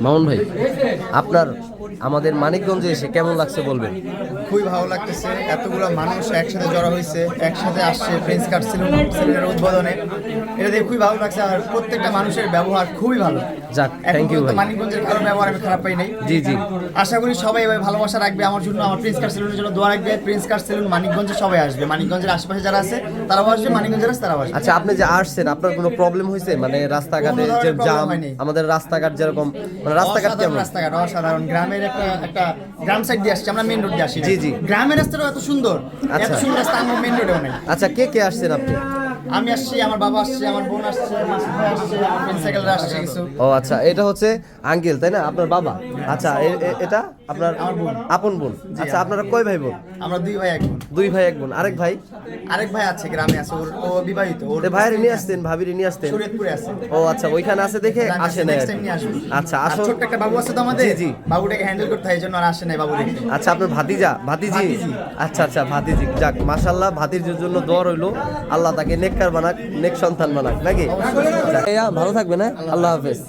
মামুন ভাই, আপনার আমাদের মানিকগঞ্জে এসে কেমন লাগছে বলবেন? খুবই ভালো লাগতেছে, এতগুলো মানুষ একসাথে জড়ো হয়েছে, একসাথে আসছে প্রিন্স কাট সেলুনের উদ্বোধনে। এটা দেখে খুবই ভালো লাগছে, আর প্রত্যেকটা মানুষের ব্যবহার খুবই ভালো। যাক, থ্যাংক ইউ ভাই। মানিকগঞ্জের কারো ব্যবহার আমি খারাপ পাই নাই। জি জি, আশা করি সবাই এভাবে ভালোবাসা রাখবে আমার জন্য, আমার প্রিন্স কাট সেলুনের জন্য দোয়া রাখবে। প্রিন্স কাট সেলুন মানিকগঞ্জে সবাই আসবে, মানিকগঞ্জের আশেপাশে যারা আছে তারাও আসবে, মানিকগঞ্জের আছে তারাও আসবে। আচ্ছা, আপনি যে আসছেন আপনার কোনো প্রবলেম হয়েছে? মানে রাস্তাঘাটে কোনো যে ধরনের problem জাম, হয়নি। আমাদের রাস্তাঘাট যেরকম, মানে রাস্তাঘাট অসাধারণ কেমন? রাস্তাঘাট অসাধারণ, গ্রামের একটা গ্রাম সাইড দিয়ে আসছি আমরা, মেইন রোড দিয়ে আসি না। জি, জি। গ্রামের রাস্তাটাও এত সুন্দর, আচ্ছা। এত সুন্দর রাস্তা আমার মেইন রোডেও নেই। আচ্ছা, কে কে আসছেন আপনি? আমি আসছি, আমার বাবা আসছে, আমার বোন আসছে, মাসুদ ভাই আসছে, আমার ফ্রেন্ড সাইকেলরা আসছে কিছু। ও আচ্ছা, এটা হচ্ছে আঙ্কেল তাই না, আপনার বাবা? আচ্ছা, এটা আপনার আমার বোন। আপন বোন। আচ্ছা, আপনারা কয় ভাই বোন? আমরা দুই ভাই এক বোন। দুই ভাই এক বোন। আরেক ভাই? আরেক ভাই আছে গ্রামে আছে, ও বিবাহিত। ওর ভাইয়ের নিয়ে আসতেন, ভাবির নিয়ে আসতেন? শরীয়তপুরে আছে। ও আচ্ছা, ওইখানে আছে দেখে আসে নাই নেক্সট আর টাইম কি। নিয়ে আসবো। আচ্ছা, আর আসো। ছোট্ট একটা বাবু আছে তো আমাদের, জি, জি। বাবুটাকে হ্যান্ডেল করতে হয়, এই জন্য আর আসে নাই বাবু দেখে। আচ্ছা, আপনার ভাতিজা, ভাতিজি? ভাতিজি। আচ্ছা আচ্ছা, ভাতিজি। যাক, মাশাআল্লাহ, ভাতিজির জন্য দোয়া রইলো, আল্লাহ তাকে নেককার বানাক, নেক সন্তান বানাক নাকি? যাক, ভালো থাকবেন, হ্যাঁ, আল্লাহ হাফেজ।